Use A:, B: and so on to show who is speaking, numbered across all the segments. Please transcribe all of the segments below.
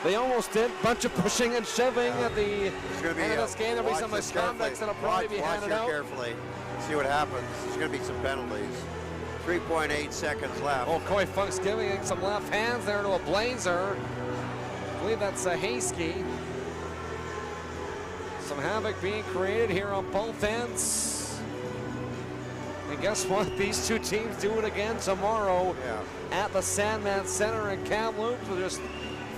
A: They almost did. Bunch of pushing and shoving at the end of this game. There'll be some misconducts that'll probably be handed out.
B: Watch here carefully. See what happens. There's going to be some penalties. 3.8 seconds left.
A: Oh, Coy Funk's giving some left hands there to a Blazer. I believe that's Hasky. Some havoc being created here on both ends. And guess what? These two teams do it again tomorrow at the Sandman Center in Kamloops with just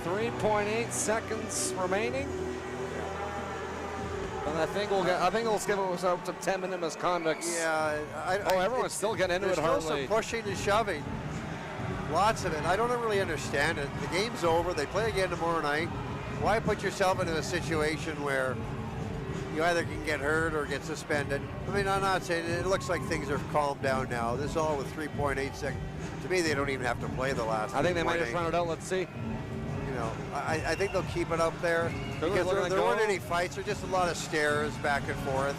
A: 3.8 seconds remaining. And I think we'll give it up to 10-minute misconducts.
B: Yeah.
A: Everyone's still getting into it hardly.
B: There's still some pushing and shoving. Lots of it. I don't really understand it. The game's over. They play again tomorrow night. Why put yourself into a situation where you either can get hurt or get suspended? I mean, I'm not saying it looks like things are calmed down now. This is all with 3.8 seconds. To me, they don't even have to play the last.
A: I think they might just run it out. Let's see.
B: You know, I think they'll keep it up there because there weren't any fights. There's just a lot of stares back and forth.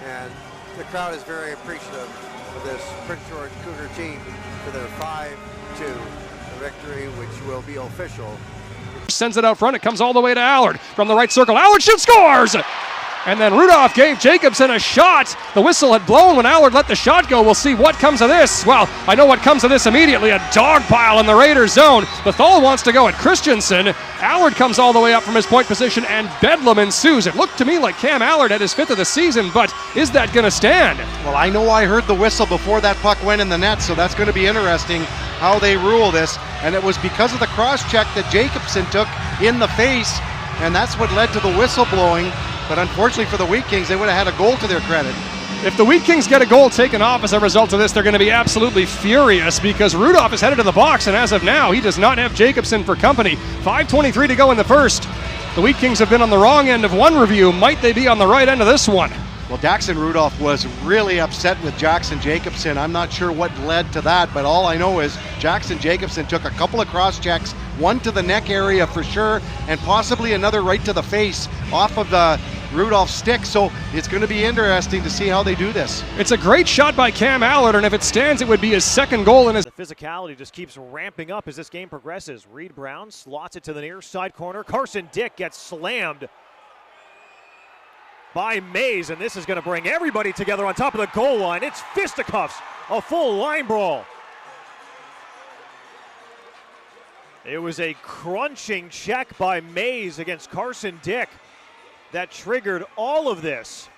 B: And the crowd is very appreciative of this Prince George Cougar team for their 5-2 victory, which will be official.
C: Sends it out front. It comes all the way to Allard from the right circle. Allard shoots, scores! And then Rudolph gave Jacobson a shot. The whistle had blown when Allard let the shot go. We'll see what comes of this. Well, I know what comes of this immediately. A dog pile in the Raiders zone. Bethal wants to go at Christensen. Allard comes all the way up from his point position, and bedlam ensues. It looked to me like Cam Allard had his 5th of the season, but is that going to stand?
D: Well, I know I heard the whistle before that puck went in the net, so that's going to be interesting how they rule this. And it was because of the cross-check that Jacobson took in the face, and that's what led to the whistle blowing. But unfortunately for the Wheat Kings, they would have had a goal to their credit.
C: If the Wheat Kings get a goal taken off as a result of this, they're going to be absolutely furious because Rudolph is headed to the box, and as of now, he does not have Jacobson for company. 5:23 to go in the first. The Wheat Kings have been on the wrong end of one review. Might they be on the right end of this one?
D: Well, Daxon Rudolph was really upset with Jackson Jacobson. I'm not sure what led to that, but all I know is Jackson Jacobson took a couple of cross checks, one to the neck area for sure, and possibly another right to the face off of the Rudolph stick. So it's going to be interesting to see how they do this.
C: It's a great shot by Cam Allard, and if it stands, it would be his 2nd goal in his.
E: The physicality just keeps ramping up as this game progresses. Reed Brown slots it to the near side corner. Carson Dick gets slammed by Mays, and this is going to bring everybody together on top of the goal line. It's fisticuffs, a full line brawl. It was a crunching check by Mays against Carson Dick that triggered all of this.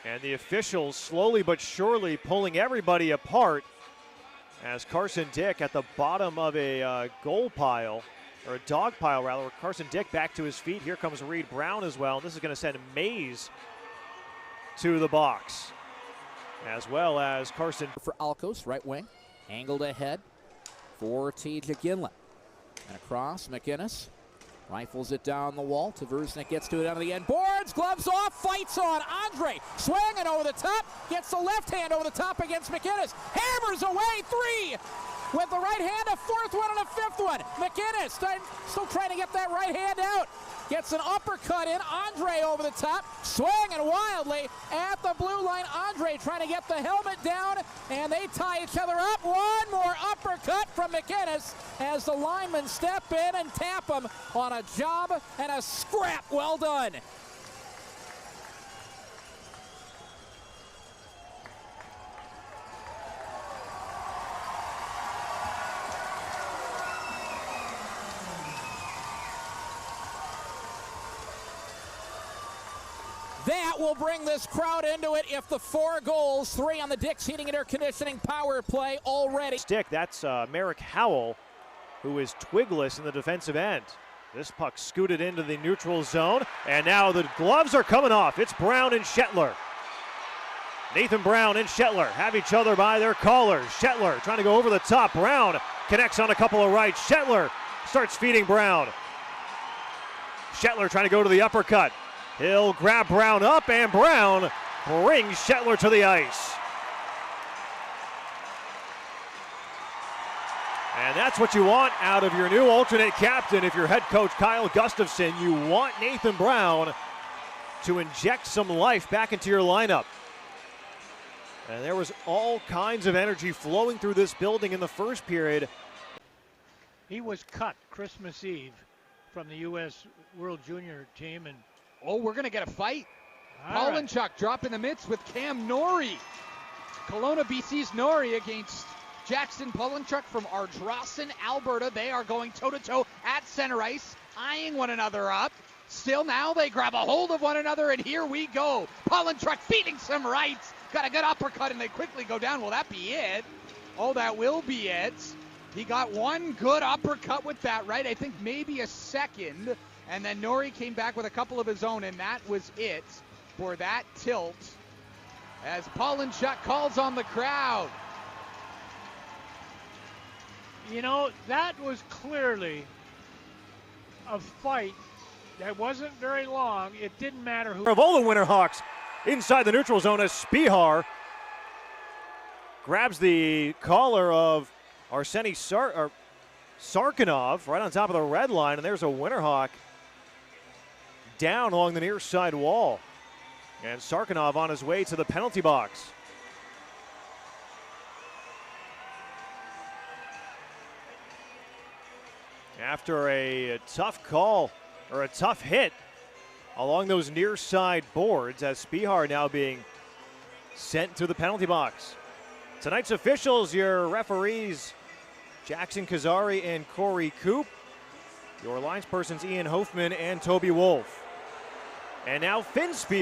E: And the officials slowly but surely pulling everybody apart as Carson Dick at the bottom of a goal pile, or a dog pile rather, where Carson Dick back to his feet. Here comes Reed Brown as well. This is going to send Mays to the box, as well as Carson.
F: For Alkos, right wing, angled ahead for TJ Ginlin. And across, McInnes rifles it down the wall. Tversnik gets to it out of the end. Boards, gloves off, fights on. Andre swinging over the top, gets the left hand over the top against McInnes. Hammers away, 3 with the right hand, a 4th one and a 5th one. McInnes still trying to get that right hand out. Gets an uppercut in. Andre over the top, swinging wildly at the blue line. Andre trying to get the helmet down, and they tie each other up. One more uppercut from McInnes as the linemen step in and tap him on a job and a scrap. Well done. That will bring this crowd into it if the 4 goals, 3 on the Dick's Heating and Air Conditioning power play already.
E: Stick, that's Merrick Howell, who is twigless in the defensive end. This puck scooted into the neutral zone, and now the gloves are coming off. It's Brown and Shetler. Nathan Brown and Shetler have each other by their collars. Shetler trying to go over the top. Brown connects on a couple of rights. Shetler starts feeding Brown. Shetler trying to go to the uppercut. He'll grab Brown up, and Brown brings Shetler to the ice. And that's what you want out of your new alternate captain. If you're head coach Kyle Gustafson, you want Nathan Brown to inject some life back into your lineup. And there was all kinds of energy flowing through this building in the first period.
G: He was cut Christmas Eve from the U.S. World Junior team. And
H: oh, we're going to get a fight.
G: all right.
H: Polinchuk dropping the mitts with Cam Norrie. Kelowna BC's Norrie against Jackson Polinchuk from Ardrossan, Alberta. They are going toe-to-toe at center ice, eyeing one another up. Still now they grab a hold of one another, and here we go. Polinchuk feeding some rights. Got a good uppercut, and they quickly go down. Will that be it? Oh, that will be it. He got one good uppercut with that right. I think maybe a second. And then Norrie came back with a couple of his own, and that was it for that tilt. As Polinchuk calls on the crowd.
G: You know, that was clearly a fight that wasn't very long. It didn't matter who.
E: Of all the Winterhawks inside the neutral zone as Spihar grabs the collar of Arseny Sarkinov right on top of the red line, and there's a Winterhawk down along the near side wall. And Sarkinov on his way to the penalty box. After a tough call, or a tough hit along those near side boards, as Spihar now being sent to the penalty box. Tonight's officials, your referees, Jackson Kazari and Corey Coop. Your linespersons, Ian Hoffman and Toby Wolf. And now Finn Spihar.